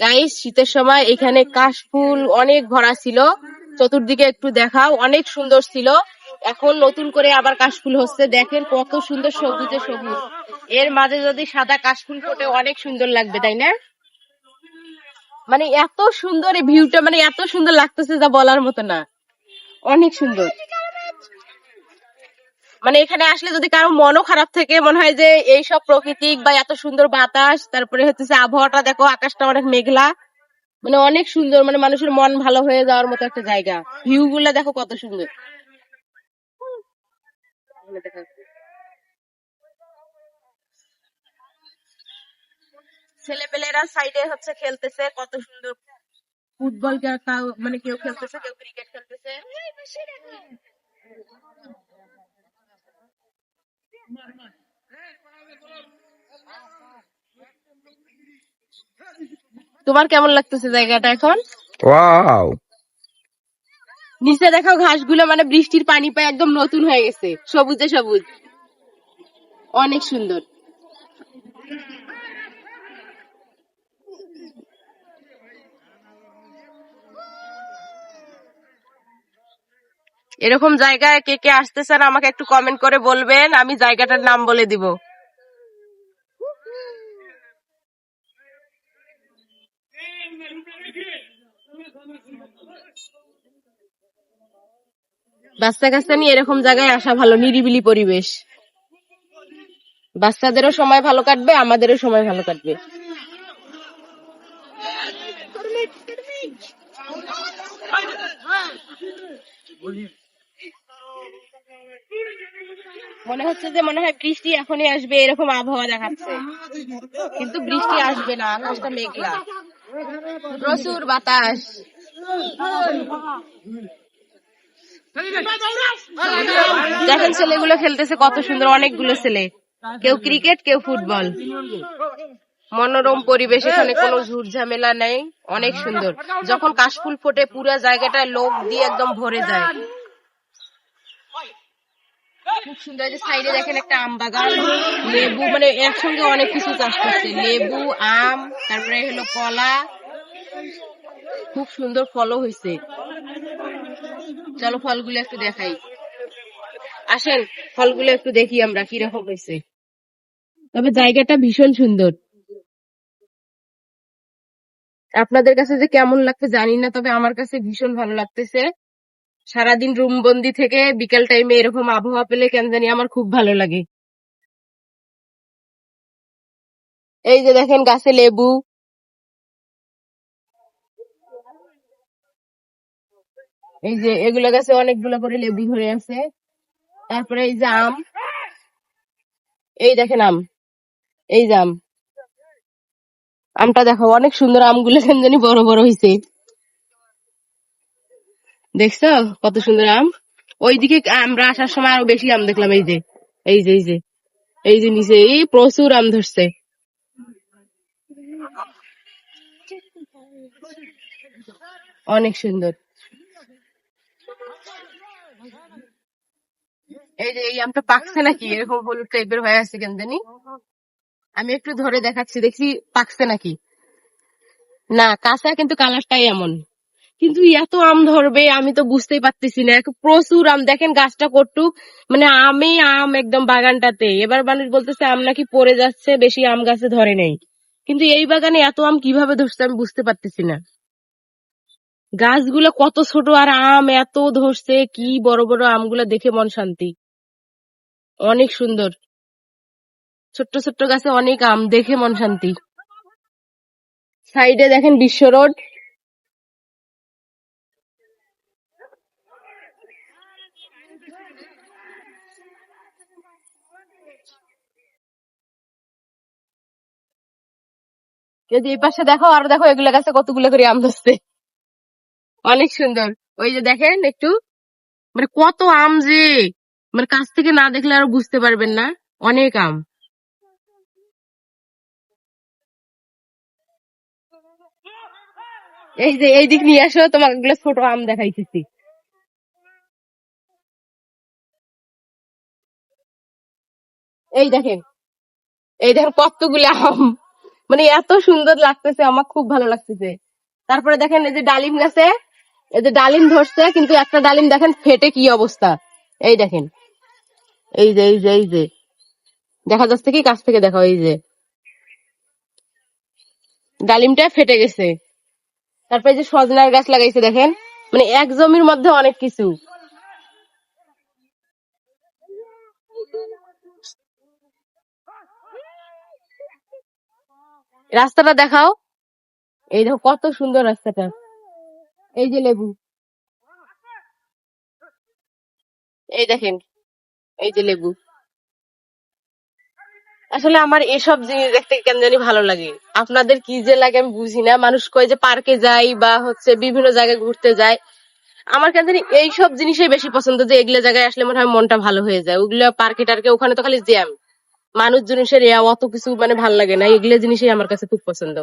Guys, শীতের সময় এখানে কাশফুল অনেক ভরা ছিল। চতুর্দিকে একটু দেখাও, অনেক সুন্দর ছিল। এখন নতুন করে আবার কাশফুল হচ্ছে, দেখেন কত সুন্দর সবুজে সবুজ। এর মাঝে যদি সাদা কাশফুল ফোটে অনেক সুন্দর লাগবে, তাই না? মানে এত সুন্দর এই ভিউটা, মানে এত সুন্দর লাগতেছে যা বলার মতো না, অনেক সুন্দর। মানে এখানে আসলে যদি কারো মনও খারাপ থাকে, মনে হয় যে এইসব প্রকৃতিক বা এত সুন্দর বাতাস, তারপরে হচ্ছে আবহাওয়াটা দেখো, আকাশটা অনেক মেঘলা, মানে অনেক সুন্দর, মানে মানুষের মন ভালো হয়ে যাওয়ার মতো একটা জায়গা। ভিউ গুলা দেখো কত সুন্দর। ছেলেপেলেরা সাইডে হচ্ছে খেলতেছে, কত সুন্দর ফুটবল, মানে কেউ খেলতেছে, কেউ ক্রিকেট খেলতেছে। তোমার কেমন লাগতেছে জায়গাটা এখন? ওয়াও, নিচে দেখো ঘাসগুলো, মানে বৃষ্টির পানি পায় একদম নতুন হয়ে গেছে, সবুজে সবুজ, অনেক সুন্দর। এরকম জায়গায় কে কে আসতেছেন আমাকে একটু কমেন্ট করে বলবেন, আমি জায়গাটার নাম বলে দিব। বাচ্চা কাচ্চা নিয়ে এরকম জায়গায় আসা ভালো, নিরিবিলি পরিবেশ। বাচ্চাদেরও সময় ভালো কাটবে, আমাদেরও সময় ভালো কাটবে। মনে হচ্ছে যে মনে হয় বৃষ্টি এখনই আসবে, এরকম আবহাওয়া দেখাচ্ছে, কিন্তু বৃষ্টি আসবে না, আকাশটা মেঘলা, প্রচুর বাতাস। দেখেন ছেলেগুলো খেলতেছে কত সুন্দর, অনেকগুলো ছেলে, কেউ ক্রিকেট কেউ ফুটবল। মনোরম পরিবেশ, এখানে কোনো ঝুট ঝামেলা নেই, অনেক সুন্দর। যখন কাশফুল ফোটে পুরো জায়গাটা লোক দিয়ে একদম ভরে যায়, খুব সুন্দর। যে সাইডে দেখেন একটা আম বাগান, লেবু, মানে একসঙ্গে অনেক কিছু চাষ করছে, লেবু, আম, তারপরে হলো কলা, খুব সুন্দর ফলও হয়েছে। চলো ফলগুলো একটু দেখাই, আসেন ফলগুলো একটু দেখি আমরা কিরকম হয়েছে। তবে জায়গাটা ভীষণ সুন্দর। আপনাদের কাছে যে কেমন লাগছে জানি না, তবে আমার কাছে ভীষণ ভালো লাগতেছে। সারাদিন রুম বন্দি থেকে বিকেল টাইমে এরকম আবহাওয়া পেলে কেন জানি আমার খুব ভালো লাগে। এই যে দেখেন গাছে লেবু, এই যে এগুলো গাছে অনেকগুলো করে লেবু ধরে আছে। তারপরে এই যে আম, এই দেখেন আম, এই যে আম, আমটা দেখো অনেক সুন্দর, আমগুলো কেন জানি বড় বড় হয়েছে, দেখছো কত সুন্দর আম। ওইদিকে আমরা আসার সময় আরো বেশি আম দেখলাম, এই যে এই যে এই যে এই যে নিচে এই প্রচুর আম ধরছে, অনেক সুন্দর। এই যে এই আমটা পাকছে নাকি, এরকম হলুদ টাইপের হয়ে আছে কেন জানি, আমি একটু ধরে দেখাচ্ছি, দেখি পাকছে নাকি। না কাঁচা, কিন্তু কালারটাই এমন। কিন্তু এত আম ধরবে আমি তো বুঝতেই পারতেছি না, প্রচুর আম, দেখেন গাছটা কটুক, মানে আমে আম একদম বাগানটাতে। এবার মানুষ বলতেছে আম নাকি পড়ে যাচ্ছে, বেশি আম গাছে ধরে নেই, কিন্তু এই বাগানে এত আম কিভাবে ধরছে আমি বুঝতে পারতেছি না। গাছগুলো কত ছোট আর আম এত ধরছে, কি বড় বড় আমগুলো দেখে মন শান্তি, অনেক সুন্দর। ছোট্ট ছোট্ট গাছে অনেক আম, দেখে মন শান্তি। সাইডে দেখেন বিশ্ব রোড, যদি এই পাশে দেখো, আর দেখো এগুলা গাছে কতগুলো করে আম ধরছে, অনেক সুন্দর। ওই যে দেখেন একটু, মানে কত আম যে, মানে কাছ থেকে না দেখলে আরো বুঝতে পারবেন না, অনেক আম। এই যে এই দিক নিয়ে আসো, তোমাকে এগুলো ছোট আম দেখাইতেছি। এই দেখেন, এই দেখেন কতগুলো আম, মানে এত সুন্দর লাগতেছে, আমার খুব ভালো লাগতেছে। তারপরে দেখেন এই যে ডালিম গাছে, এই যে ডালিম ধরছে, কিন্তু একটা ডালিম দেখেন ফেটে কি অবস্থা। এই দেখেন, এই যে দেখা যাচ্ছে কি, কাছ থেকে দেখো, এই যে ডালিমটা ফেটে গেছে। তারপরে এই যে সজনার গাছ লাগাইছে দেখেন, মানে এক জমির মধ্যে অনেক কিছু। রাস্তাটা দেখাও, এই দেখো কত সুন্দর রাস্তাটা। এই যে লেবু, এই দেখেন, এই যে লেবু। আসলে আমার এসব জিনিস দেখতে কেন জানি ভালো লাগে। আপনাদের কি যে লাগে আমি বুঝি না। মানুষ কয় যে পার্কে যাই বা হচ্ছে বিভিন্ন জায়গায় ঘুরতে যায়, আমার কেন জানি এইসব জিনিসই বেশি পছন্দ, যে এগুলো জায়গায় আসলে মনে হয় মনটা ভালো হয়ে যায়। ওগুলো পার্কে টার্কে ওখানে তো খালি জ্যাম, মানুষ জিনিসের অত কিছু মানে ভাল লাগে না। এগুলো জিনিসই আমার কাছে খুব পছন্দ।